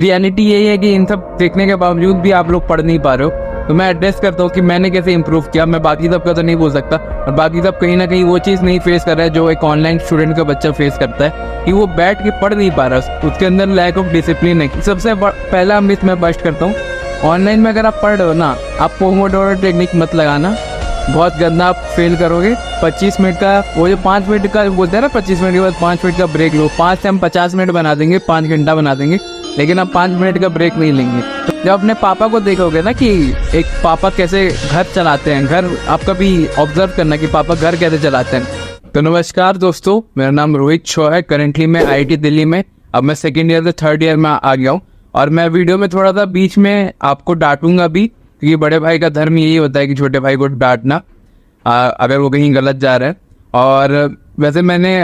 Reality यही है कि इन सब देखने के बावजूद भी आप लोग पढ़ नहीं पा रहे हो। तो मैं एड्रेस करता हूँ कि मैंने कैसे इंप्रूव किया। मैं बाकी सब का तो नहीं बोल सकता, और बाकी सब कहीं ना कहीं वो चीज़ नहीं फेस कर रहा है जो एक ऑनलाइन स्टूडेंट का बच्चा फेस करता है, कि वो बैठ के पढ़ नहीं पा रहा, उसके अंदर लैक ऑफ डिसिप्लिन है। सबसे पहला मिथ मैं बस्ट करता हूँ, ऑनलाइन में अगर आप पढ़ रहे हो ना, आप पोमोडोरो टेक्निक मत लगाना, बहुत गंदा आप फेल करोगे। 25 मिनट का वो जो 5 मिनट का बोलते हैं ना, 25 मिनट के बाद 5 मिनट का ब्रेक लो। 5 से हम 50 मिनट बना देंगे, 5 घंटा बना देंगे, लेकिन आप 5 मिनट का ब्रेक नहीं लेंगे। तो जब अपने पापा को देखोगे ना कि एक पापा कैसे घर चलाते हैं, घर आप कभी ऑब्जर्व करना कि पापा घर कैसे चलाते हैं। तो नमस्कार दोस्तों, मेरा नाम रोहित शो है। करेंटली मैं IIT दिल्ली में, अब मैं सेकेंड ईयर से थर्ड ईयर में आ गया हूँ, और मैं वीडियो में थोड़ा सा बीच में आपको डांटूंगा भी, क्योंकि बड़े भाई का धर्म यही होता है कि छोटे भाई को डांटना अगर वो कहीं गलत जा रहा है। और वैसे मैंने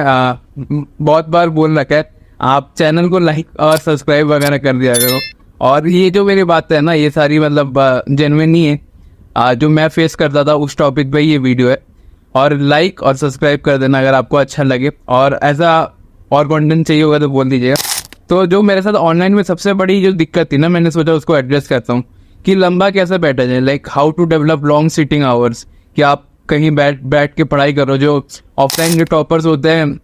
बहुत बार बोल रखा है, आप चैनल को लाइक और सब्सक्राइब वगैरह कर दिया करो। और ये जो मेरी बात है ना, ये सारी मतलब जेन्युइन ही है। जो मैं फेस करता था उस टॉपिक पे ये वीडियो है, और लाइक और सब्सक्राइब कर देना अगर आपको अच्छा लगे, और ऐसा और कंटेंट चाहिए होगा तो बोल दीजिएगा। तो जो मेरे साथ ऑनलाइन में सबसे बड़ी जो दिक्कत थी ना, मैंने सोचा उसको एड्रेस करता हूँ कि लंबा कैसे बैठा जाए, like how to develop long sitting hours. कि आप कहीं बैठ के पढ़ाई करो। जो ऑफलाइन के टॉपर्स होते हैं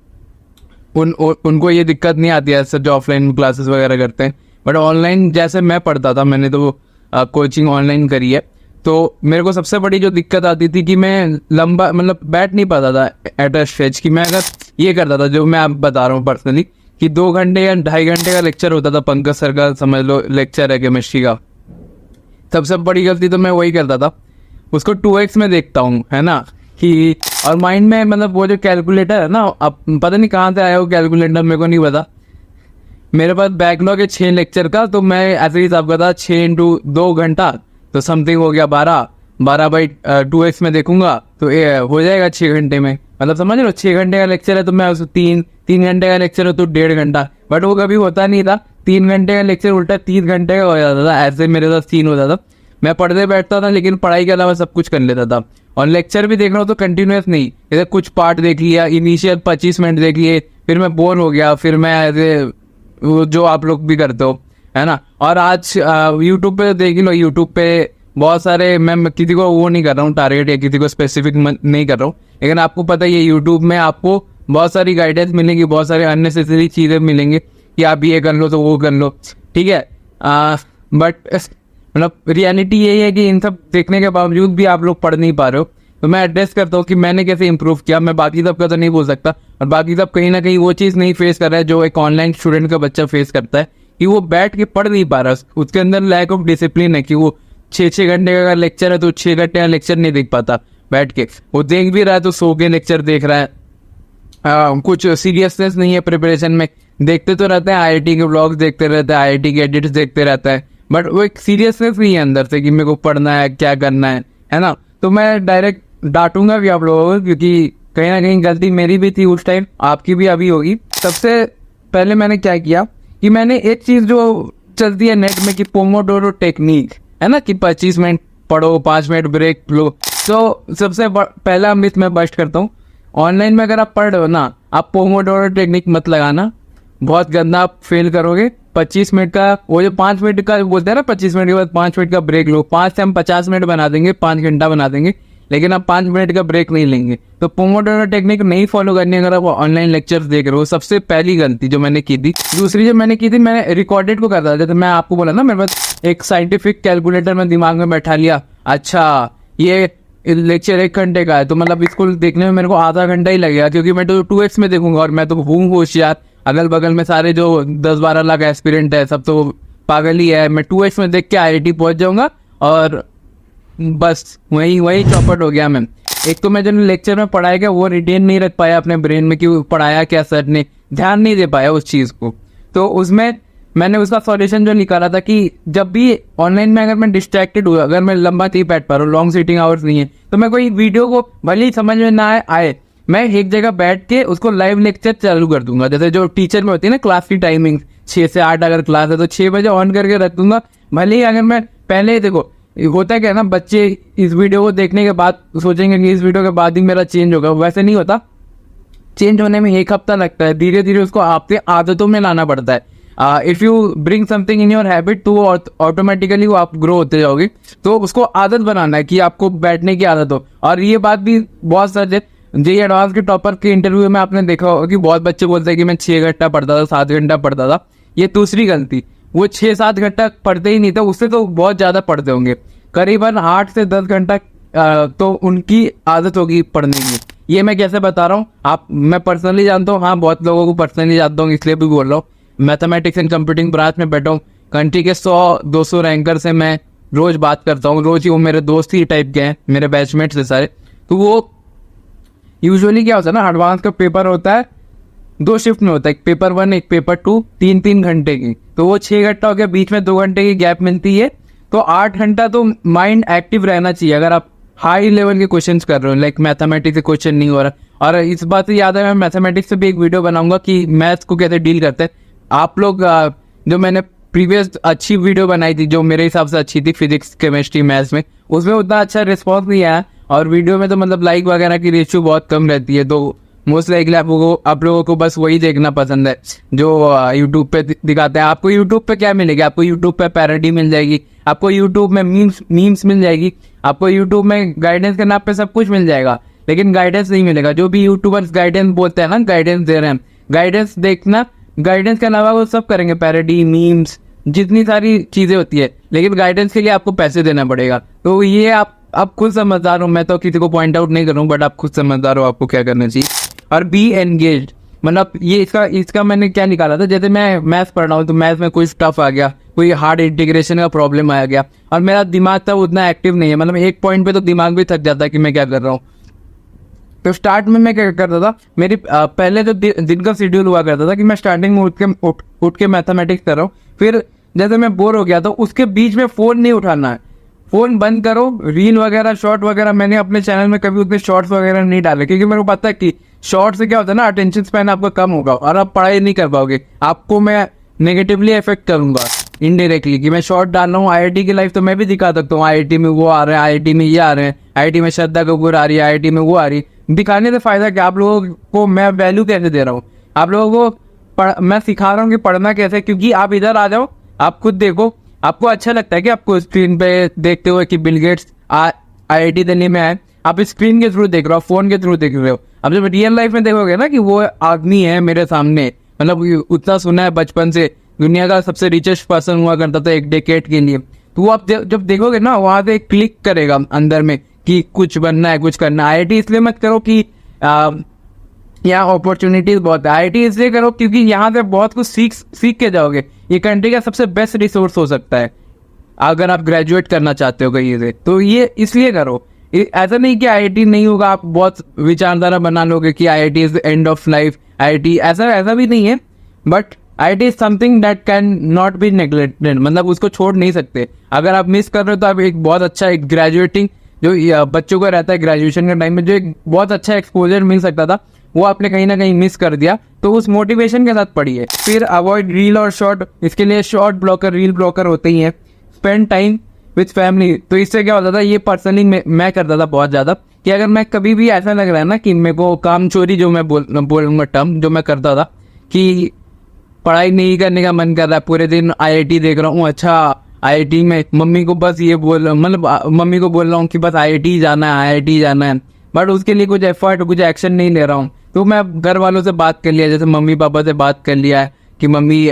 उनको ये दिक्कत नहीं आती है सर, जो ऑफलाइन क्लासेस वगैरह करते हैं। बट ऑनलाइन जैसे मैं पढ़ता था, मैंने तो कोचिंग ऑनलाइन करी है, तो मेरे को सबसे बड़ी जो दिक्कत आती थी कि मैं लंबा मतलब बैठ नहीं पाता था एट अ स्ट्रेच। कि मैं अगर ये करता था, जो मैं आप बता रहा हूँ पर्सनली, कि 2 घंटे या 2.5 घंटे का लेक्चर होता था, पंकज सर का समझ लो लेक्चर है केमिस्ट्री का, सबसे बड़ी गलती तो मैं वही करता था। उसको 2x में देखता हूँ, है ना, कि और माइंड में मतलब वो जो कैलकुलेटर है ना, अब पता नहीं कहाँ से आया वो कैलकुलेटर, मेरे को नहीं पता। मेरे पास बैकलॉग है 6 लेक्चर का, तो मैं ऐसे ही हिसाब करता 6 × 2 घंटा, तो समथिंग हो गया 12/2x में देखूंगा तो ये हो जाएगा 6 घंटे में। मतलब समझ लो 6 घंटे का लेक्चर है तो मैं उसको 3 घंटे का लेक्चर है तो 1.5 घंटा। बट वो कभी होता नहीं था, 3 घंटे का लेक्चर उल्टा 3 घंटे का हो जाता था। ऐसे मेरे साथ सीन होता था। मैं पढ़ते बैठता था, लेकिन पढ़ाई के अलावा सब कुछ कर लेता था। और लेक्चर भी देख रहा हूँ तो कंटिन्यूस नहीं, जैसे कुछ पार्ट देख लिया, इनिशियल 25 मिनट देख लिए, फिर मैं बोर हो गया, फिर मैं ऐसे जो आप लोग भी करते हो, है ना। और आज यूट्यूब पे देख लो, यूट्यूब पे बहुत सारे, मैं किसी को वो नहीं कर रहा हूँ टारगेट, या किसी को स्पेसिफिक नहीं कर रहा हूँ, लेकिन आपको पता है ये यूट्यूब में आपको बहुत सारी गाइडेंस मिलेंगी, बहुत सारी अननेसेसरी चीज़ें मिलेंगी कि आप ये कर लो तो वो कर लो, ठीक है। बट मतलब रियलिटी यही है कि इन सब देखने के बावजूद भी आप लोग पढ़ नहीं पा रहे हो। तो मैं एड्रेस करता हूँ कि मैंने कैसे इंप्रूव किया। मैं बाकी सब का तो नहीं बोल सकता, और बाकी सब कहीं ना कहीं वो चीज़ नहीं फेस कर रहा है जो एक ऑनलाइन स्टूडेंट का बच्चा फेस करता है, कि वो बैठ के पढ़ नहीं पा रहा, उसके अंदर लैक ऑफ डिसिप्लिन है। कि वो 6 घंटे का लेक्चर है तो 6 घंटे का लेक्चर नहीं देख पाता बैठ के, वो देख भी रहा है तो सो के लेक्चर देख रहा है। कुछ सीरियसनेस नहीं है प्रिपरेशन में। देखते तो रहते हैं IIT के व्लॉग्स देखते रहते हैं, IIT के एडिट्स देखते रहता है, बट वो एक सीरियसनेस नहीं है अंदर से कि मेरे को पढ़ना है, क्या करना है ना। तो मैं डायरेक्ट डांटूंगा भी आप लोगों को, क्योंकि कहीं ना कहीं गलती मेरी भी थी उस टाइम, आपकी भी अभी होगी। सबसे पहले मैंने क्या किया कि मैंने एक चीज़ जो चलती है नेट में कि पोमोडोरो टेक्निक, है ना, कि 25 मिनट पढ़ो, 5 मिनट ब्रेक लो। तो सबसे पहला मिथ मैं बस्ट करता हूँ, ऑनलाइन में अगर आप पढ़ रहे हो ना, आप पोमोडोरो टेक्निक मत लगाना, बहुत गंदा आप फेल करोगे। 25 मिनट का वो जो 5 मिनट का बोलते हैं ना, 25 मिनट के बाद 5 मिनट का ब्रेक लो। 5 से हम 50 मिनट बना देंगे, 5 घंटा बना देंगे, लेकिन आप 5 मिनट का ब्रेक नहीं लेंगे। तो पोमोडोरो टेक्निक नहीं फॉलो करनी अगर आप ऑनलाइन लेक्चर्स देख रहे हो। सबसे पहली गलती जो मैंने की थी। दूसरी जो मैंने की थी, मैंने रिकॉर्डेड को करता था। जैसे मैं आपको बोला ना, मेरे पास एक साइंटिफिक कैलकुलेटर में दिमाग में बैठा लिया, अच्छा ये लेक्चर 1 घंटे का है, तो मतलब इसको देखने में मेरे को आधा घंटा ही लगेगा, क्योंकि मैं तो 2x में देखूंगा, और मैं तो हूँ होशियार। अगल बगल में सारे जो 10-12 लाख एस्पिरेंट है सब तो पागल ही है। मैं 2x में देख के IIT पहुंच जाऊंगा, और बस वही चौपट हो गया मैं। एक तो मैं जो लेक्चर में पढ़ाया गया वो रिटेन नहीं रख पाया अपने ब्रेन में, कि पढ़ाया क्या सर ने, ध्यान नहीं दे पाया उस चीज़ को। तो उसमें मैंने उसका सॉल्यूशन जो निकाला था कि जब भी ऑनलाइन में अगर मैं डिस्ट्रैक्टेड हुआ, अगर मैं लंबा नहीं बैठ पा रहा हूँ, लॉन्ग सीटिंग आवर्स नहीं है, तो मैं कोई वीडियो को भले ही समझ में ना आए, मैं एक जगह बैठ के उसको लाइव लेक्चर चालू कर दूंगा। जैसे जो टीचर में होती है ना क्लास की टाइमिंग, 6 से 8 अगर क्लास है तो 6 बजे ऑन करके रख दूंगा। भले ही अगर मैं पहले ही देखो, होता है क्या ना, बच्चे इस वीडियो को देखने के बाद सोचेंगे कि इस वीडियो के बाद ही मेरा चेंज होगा, वैसे नहीं होता। चेंज होने में 1 हफ्ता लगता है, धीरे धीरे उसको आपके आदतों में लाना पड़ता है। If you bring something in your habit तो ऑटोमेटिकली वो आप ग्रो होते जाओगे। तो उसको आदत बनाना है कि आपको बैठने की आदत हो। और ये बात भी बहुत सच है, जेईई एडवांस के टॉपर के इंटरव्यू में आपने देखा होगा कि बहुत बच्चे बोलते हैं कि मैं 6 घंटा पढ़ता था, 7 घंटा पढ़ता था। ये दूसरी गलती, वो 6-7 घंटा पढ़ते ही नहीं था, उससे तो बहुत ज़्यादा पढ़ते होंगे। करीबन 8 से 10 घंटा तो उनकी आदत होगी पढ़ने की। ये मैं कैसे बता रहा हूँ, मैं पर्सनली जानता हूँ, हाँ बहुत लोगों को पर्सनली जानता हूँ, इसलिए भी बोल रहा हूँ। मैथमेटिक्स एंड कंप्यूटिंग ब्रांच में बैठा हूँ, कंट्री के 100-200 रैंकर से मैं रोज बात करता हूँ, रोज ही। वो मेरे दोस्त ही टाइप के हैं, मेरे बैचमेट्स है सारे। तो वो यूजुअली क्या होता है ना, एडवांस का पेपर होता है 2 शिफ्ट में होता है, एक पेपर 1 एक पेपर 2, 3-3 घंटे की। तो वो 6 घंटा हो गया, बीच में 2 घंटे की गैप मिलती है, तो 8 घंटा तो माइंड एक्टिव रहना चाहिए अगर आप हाई लेवल के क्वेश्चंस कर रहे हो, लाइक मैथमेटिक्स से क्वेश्चन नहीं हो रहा। और इस बात से याद है, मैं मैथमेटिक्स से भी एक वीडियो बनाऊंगा कि मैथ्स को कैसे डील करते हैं आप लोग। जो मैंने प्रीवियस अच्छी वीडियो बनाई थी, जो मेरे हिसाब से अच्छी थी, फिजिक्स केमिस्ट्री मैथ्स में, उसमें उतना अच्छा रिस्पॉन्स नहीं आया। और वीडियो में तो मतलब लाइक वगैरह की रेशियो बहुत कम रहती है। तो मोस्ट लाइकली आप लोगों को बस वही देखना पसंद है जो यूट्यूब पे दिखाते हैं। आपको यूट्यूब पे क्या मिलेगा, आपको यूट्यूब पे पैरोडी मिल जाएगी, आपको यूट्यूब में मीम्स मिल जाएगी, आपको यूट्यूब में गाइडेंस के नाम पे सब कुछ मिल जाएगा, लेकिन गाइडेंस नहीं मिलेगा। जो भी यूट्यूबर्स गाइडेंस बोलते हैं ना, गाइडेंस दे रहे हैं, गाइडेंस देखना, गाइडेंस के अलावा वो सब करेंगे, पैरोडी, मीम्स, जितनी सारी चीजें होती है, लेकिन गाइडेंस के लिए आपको पैसे देना पड़ेगा। तो ये आप खुद समझदार हो, मैं तो किसी को पॉइंट आउट नहीं कर रहा हूँ, बट आप खुद समझदार हो, आपको क्या करना चाहिए। और बी एंगेज्ड, मतलब ये इसका मैंने क्या निकाला था, जैसे मैं मैथ्स पढ़ रहा हूँ तो मैथ्स में कोई टफ आ गया, कोई हार्ड इंटीग्रेशन का प्रॉब्लम आ गया, और मेरा दिमाग था उतना एक्टिव नहीं है, मतलब एक पॉइंट पे तो दिमाग भी थक जाता है कि मैं क्या कर रहा हूँ। तो स्टार्ट में मैं क्या करता था, मेरी पहले जो दिन का शेड्यूल हुआ करता था कि मैं स्टार्टिंग में उठ के मैथमेटिक्स कर रहा हूँ, फिर जैसे मैं बोर हो गया तो उसके बीच में फोन नहीं उठाना है, फोन बंद करो। रील वगैरह, शॉर्ट वगैरह, मैंने अपने चैनल में कभी उतने शॉर्ट्स वगैरह नहीं डाले, क्योंकि मेरे को पता है कि शॉर्ट से क्या होता है ना, अटेंशन स्पैन आपका कम होगा और आप पढ़ाई नहीं कर पाओगे, आपको मैं नेगेटिवली इफेक्ट करूंगा इनडायरेक्टली। कि मैं शॉर्ट डाल रहा हूँ, आईआईटी की लाइफ तो मैं भी दिखा सकता हूँ, आईआईटी में वो आ रहे हैं, आईआईटी में ये आ रहे हैं, आईआईटी में श्रद्धा कपूर आ रही है, आईआईटी में वो आ रही है। दिखाने से फायदा क्या, आप लोगों को मैं वैल्यू कैसे दे रहा हूँ, आप लोगों को मैं सिखा रहा हूँ कि पढ़ना कैसे। क्योंकि आप इधर आ जाओ, आप खुद देखो, आपको अच्छा लगता है कि आपको स्क्रीन पे देखते हुए कि बिल गेट्स आईआईटी दिल्ली में आए, आप स्क्रीन के थ्रू देख रहे हो, फोन के थ्रू देख रहे हो। अब जब रियल लाइफ में देखोगे ना कि वो आदमी है मेरे सामने, मतलब उतना सुना है बचपन से, दुनिया का सबसे रिचेस्ट पर्सन हुआ करता था एक डेकेड के लिए, तो वो आप जब देखोगे ना, वहां से क्लिक करेगा अंदर में कि कुछ बनना है, कुछ करना है। आईआईटी इसलिए मत करो कि यहाँ अपॉर्चुनिटीज बहुत है, आईआईटी इसलिए करो क्योंकि यहाँ से बहुत कुछ सीख के जाओगे। ये कंट्री का सबसे बेस्ट रिसोर्स हो सकता है अगर आप ग्रेजुएट करना चाहते हो कहीं से, तो ये इसलिए करो। ऐसा नहीं कि आईआईटी नहीं होगा, आप बहुत विचारधारा बना लोगे कि IIT is the end of life, IIT ऐसा भी नहीं है। But IIT is something that can not be neglected, मतलब उसको छोड़ नहीं सकते। अगर आप मिस कर रहे हो तो आप एक बहुत अच्छा एक ग्रेजुएटिंग जो बच्चों को रहता है ग्रेजुएशन के टाइम में, जो एक बहुत अच्छा एक्सपोजर मिल सकता था, वो आपने कहीं ना कहीं मिस कर दिया। तो उस मोटिवेशन के साथ पढ़िए। फिर अवॉइड रील और शॉर्ट, इसके लिए शॉर्ट ब्लॉकर, रील ब्लॉकर होते ही हैं। स्पेंड टाइम विथ फैमिली, तो इससे क्या होता था, ये पर्सनली मैं करता था बहुत ज़्यादा, कि अगर मैं कभी भी ऐसा लग रहा है ना कि मेरे को काम चोरी, जो मैं बोलूँगा टर्म जो मैं करता था, कि पढ़ाई नहीं करने का मन कर रहा है, पूरे दिन आईआईटी देख रहा हूँ, अच्छा आईआईटी में मम्मी को बस ये मम्मी को बोल रहा हूँ कि बस आईआईटी जाना है, आईआईटी जाना है, बट उसके लिए कुछ एफर्ट, कुछ एक्शन नहीं ले रहा हूँ। तो मैं घर वालों से बात कर लिया, जैसे मम्मी पापा से बात कर लिया है कि मम्मी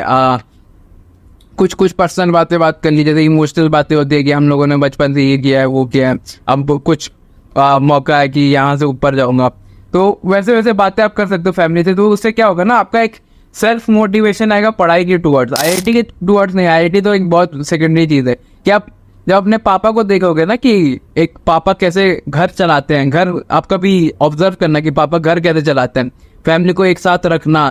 कुछ पर्सनल बात कर ली, जैसे इमोशनल बातें होती है कि हम लोगों ने बचपन से ये किया है, वो किया है, अब कुछ मौका है कि यहाँ से ऊपर जाऊँगा। तो वैसे वैसे बातें आप कर सकते हो फैमिली से। तो उससे क्या होगा ना, आपका एक सेल्फ मोटिवेशन आएगा पढ़ाई के टुवर्ड्स, आईआईटी के टुवर्ड्स नहीं। आईआईटी तो एक बहुत सेकेंडरी चीज़ है कि आप जब अपने पापा को देखोगे ना कि एक पापा कैसे घर चलाते हैं, घर आपका भी ऑब्जर्व करना कि पापा घर कैसे चलाते हैं, फैमिली को एक साथ रखना,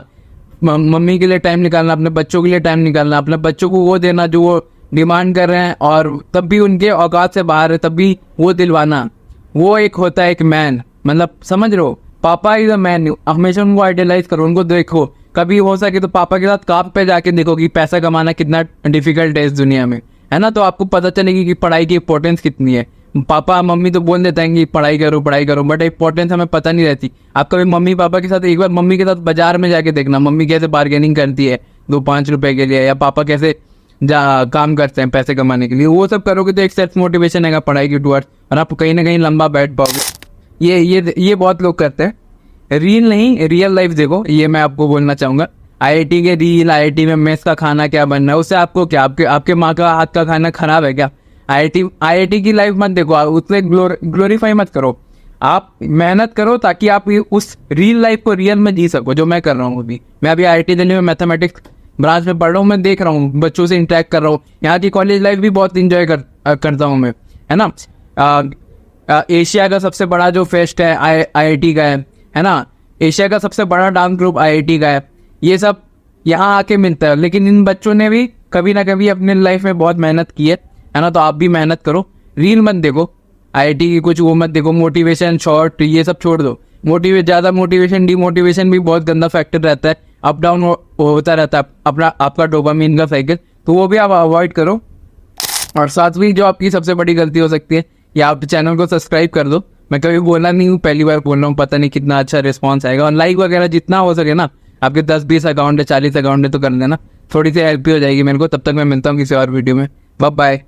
मम्मी के लिए टाइम निकालना, अपने बच्चों के लिए टाइम निकालना, अपने बच्चों को वो देना जो वो डिमांड कर रहे हैं, और तब भी उनके औकात से बाहर है तब भी वो दिलवाना, वो एक होता है एक मैन। मतलब समझ रहे हो, पापा इज अ मैन। हमेशा उनको आइडियलाइज करो, उनको देखो, कभी हो सके तो पापा के साथ काम पे जाके देखो कि पैसा कमाना कितना डिफिकल्ट है इस दुनिया में, है ना। तो आपको पता चलेगी कि पढ़ाई की इंपॉर्टेंस कितनी है। पापा मम्मी तो बोल देते हैं कि पढ़ाई करो, बट इंपॉर्टेंस हमें पता नहीं रहती। आप कभी मम्मी पापा के साथ, एक बार मम्मी के साथ बाजार में जाके देखना, मम्मी कैसे बार्गेनिंग करती है, 2-5 रुपए के लिए, या पापा कैसे काम करते हैं पैसे कमाने के लिए, वो सब करोगे तो एक सेल्फ मोटिवेशन आएगा पढ़ाई की टूवर्ड्स, और आप कहीं ना कहीं लंबा बैठ पाओगे। ये बहुत लोग करते हैं। रील नहीं, रियल लाइफ देखो, ये मैं आपको बोलना चाहूँगा। आईआईटी के रील, आईआईटी में मेस का खाना क्या बनना है, उससे आपको क्या, आपके माँ का हाथ का खाना खराब है क्या? आईआईटी की लाइफ मत देखो, उससे ग्लोरीफाई मत करो। आप मेहनत करो ताकि आप उस रियल लाइफ को रियल में जी सको, जो मैं कर रहा हूँ अभी। मैं अभी आईआईटी दिल्ली में मैथमेटिक्स ब्रांच में पढ़ रहा हूँ, मैं देख रहा हूँ, बच्चों से इंटरेक्ट कर रहा हूँ। यहाँ की कॉलेज लाइफ भी बहुत इंजॉय करता हूँ मैं, है ना। एशिया का सबसे बड़ा जो फेस्ट है आईआईटी का है ना। एशिया का सबसे बड़ा डांस ग्रुप आईआईटी का है। ये सब यहाँ आके मिलता है, लेकिन इन बच्चों ने भी कभी ना कभी अपने लाइफ में बहुत मेहनत की है ना। तो आप भी मेहनत करो, रील मत देखो, आईआईटी की कुछ वो मत देखो, मोटिवेशन शॉर्ट ये सब छोड़ दो। ज़्यादा मोटिवेशन डिमोटिवेशन भी बहुत गंदा फैक्टर रहता है, अप डाउन होता रहता है आपका डोपामिन का साइकिल, तो वो भी आप अवॉइड करो। और सातवीं जो आपकी सबसे बड़ी गलती हो सकती है, या आप चैनल को सब्सक्राइब कर दो। मैं कभी बोला नहीं हूँ, पहली बार बोल रहा हूँ, पता नहीं कितना अच्छा रिस्पॉन्स आएगा। और लाइक वगैरह जितना हो सके ना, आपके 10-20 अकाउंट है, 40 अकाउंट है, तो कर देना, थोड़ी सी हेल्प भी हो जाएगी मेरे को। तब तक मैं मिलता हूँ किसी और वीडियो में। Bye bye.